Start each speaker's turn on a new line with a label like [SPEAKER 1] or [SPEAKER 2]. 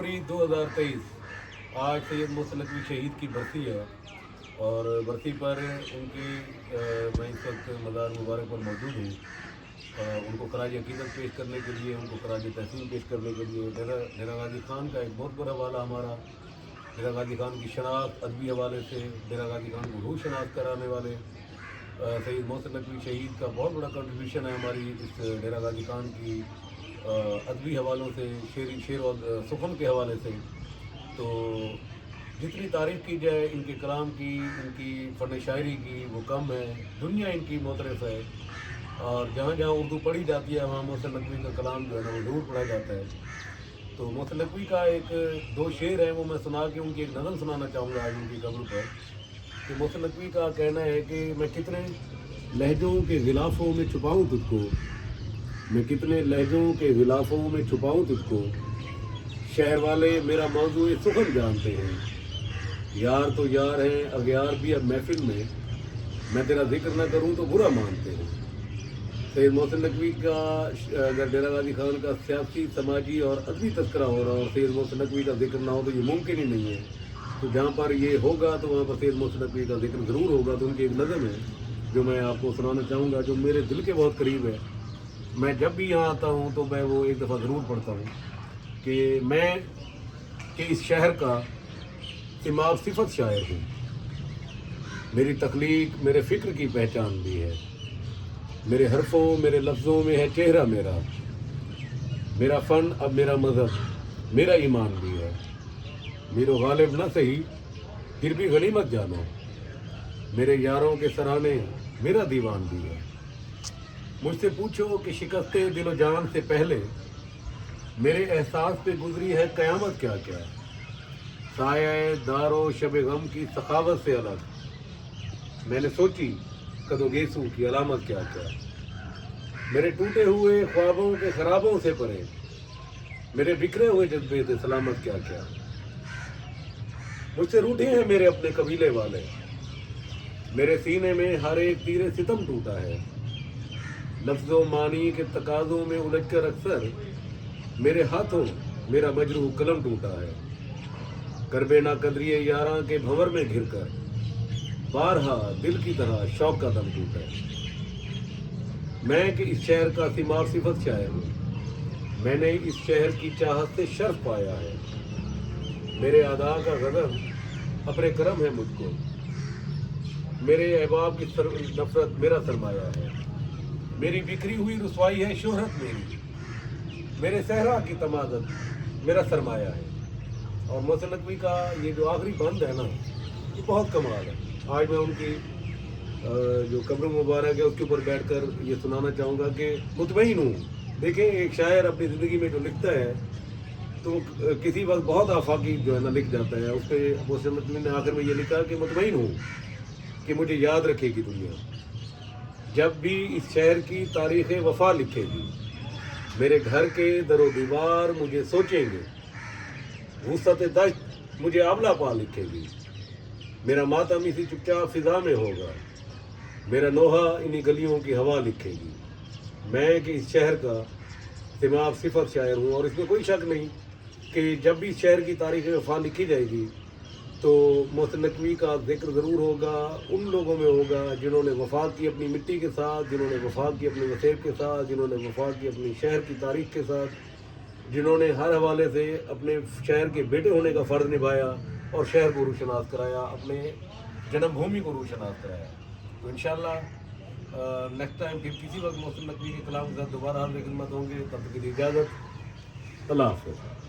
[SPEAKER 1] जनवरी 2023 आज सैयद मोहसिन नकवी शहीद की बरसी है और बरसी पर उनकी मैं इस वक्त मज़ार मुबारक पर मौजूद हूँ। उनको खराज अकीदत पेश करने के लिए, उनको खराज तहसीन पेश करने के लिए डेरा गाजी खान का एक बहुत बड़ा हवाला हमारा, डेरा गाजी खान की शनाख्त अदबी हवाले से, डेरा गाजी खान को रूह शनाख्त कराने वाले सैयद मोहसिन नकवी शहीद का बहुत बड़ा कंट्रीब्यूशन है हमारी इस डेरा गाजी खान की अदबी हवालों से, शेर और सुखन के हवाले से। तो जितनी तारीफ़ की जाए इनके कलाम की, इनकी फ़न शायरी की, वो कम है। दुनिया इनकी मोतरफ़ है और जहाँ जहाँ उर्दू पढ़ी जाती है वहाँ मोहसिन नकवी का कलाम जो है ना वो ज़रूर पढ़ा जाता है। तो मोहसिन नकवी का एक दो शेर है वो मैं सुना के उनकी एक नज़म सुनाना चाहूँगा आज उनकी कब्र पर। कि मोहसिन नकवी का कहना है कि मैं कितने लहजों के गिलाफ़ों में छुपाऊँ तुझको, मैं कितने लहजों के गिलाफ़ों में छुपाऊँ तुझको, शहर वाले मेरा मौजू सुखन जानते हैं। यार तो यार हैं अगयार भी अब महफिल में, मैं तेरा जिक्र ना करूं तो बुरा मानते हैं। सैयद मोहसिन नकवी का अगर डेरा गाजी खान का सियासी, समाजी और अदबी तस्करा हो रहा हो और सैयद मोहसिन नकवी का जिक्र ना हो तो ये मुमकिन ही नहीं है। तो जहाँ पर ये होगा तो वहाँ पर सैयद मोहसिन नकवी का जिक्र ज़रूर होगा। तो उनकी एक नज़म है जो मैं आपको सुनाना चाहूँगा, जो मेरे दिल के बहुत करीब है। मैं जब भी यहाँ आता हूँ तो मैं वो एक दफ़ा ज़रूर पढ़ता हूँ कि मैं कि इस शहर का इमाम सिफत शायर हूँ, मेरी तख्लीक मेरे फ़िक्र की पहचान भी है, मेरे हरफों मेरे लफ्ज़ों में है चेहरा मेरा, मेरा फ़न अब मेरा मज़हब मेरा ईमान भी है। मेरो गालिब न सही फिर भी गनीमत जानो, मेरे यारों के सराहने मेरा दीवान भी है। मुझसे पूछो कि शिकस्ते दिलो जान से पहले मेरे एहसास पे गुजरी है क़यामत क्या क्या, साये दारो शब गम की सखावत से अलग, मैंने सोची कदो गेसू की अलामत क्या क्या। मेरे टूटे हुए ख्वाबों के खराबों से परे, मेरे बिखरे हुए जज्बे से सलामत क्या क्या। मुझसे रूठे हैं मेरे अपने कबीले वाले, मेरे सीने में हर एक तीरे सितम टूटा है, लफ्ज़ों मानी के तकाज़ों में उलझ कर अक्सर मेरे हाथों मेरा मजरूह कलम टूटा है। करबे ना कदरिए यारां के भंवर में घिर कर बारहा दिल की तरह शौक का दम टूटा है। मैं कि इस शहर का सिमार सिफत शायर हूँ, मैंने इस शहर की चाहत से शर्फ पाया है, मेरे अदा का गज़ब अपने करम है मुझको, मेरे अहबाब की नफरत मेरा सरमाया है, मेरी बिखरी हुई रुसवाई है शोहरत मेरी, मेरे सहरा की तमादत मेरा सरमाया है। और मोहसिन नकवी का ये जो आखिरी बंद है ना ये बहुत कमाल है। आज मैं उनकी जो कब्र मुबारक है उसके ऊपर बैठकर ये सुनाना चाहूँगा कि मुतमईन हूँ। देखें एक शायर अपनी ज़िंदगी में जो लिखता है तो किसी वक्त बहुत आफाकी जो है ना लिख जाता है। उस पर मोहसिन नकवी ने आखिर में ये लिखा कि मुतमईन हूँ कि मुझे याद रखेगी दुनिया, जब भी इस शहर की तारीख़ वफ़ा लिखेगी, मेरे घर के दरो दीवार मुझे सोचेंगे, वुसअत दश्त मुझे आंवला पा लिखेगी, मेरा मातम इसी चुपचाप फिजा में होगा, मेरा नोहा इन्हीं गलियों की हवा लिखेगी। मैं कि इस शहर का सिमाब सिफत शायर हूँ और इसमें कोई शक नहीं कि जब भी इस शहर की तारीख़ वफ़ा लिखी जाएगी तो मोहसिन नकवी का जिक्र ज़रूर होगा, उन लोगों में होगा जिन्होंने वफ़ा की अपनी मिट्टी के साथ, जिन्होंने वफ़ा की अपने वसेब के साथ, जिन्होंने वफ़ा की अपनी शहर की तारीख़ के साथ, जिन्होंने हर हवाले से अपने शहर के बेटे होने का फ़र्ज़ निभाया और शहर को रूशनास कराया, अपने जन्मभूमि को रूशनास कराया। तो इंशाअल्लाह नेक्स्ट टाइम फिर किसी वक्त मोहसिन नकवी के कलाम के साथ दोबारा हाज़िर खिदमत होंगे। तब तक के लिए इजाज़त, अल्लाह हाफ़िज़।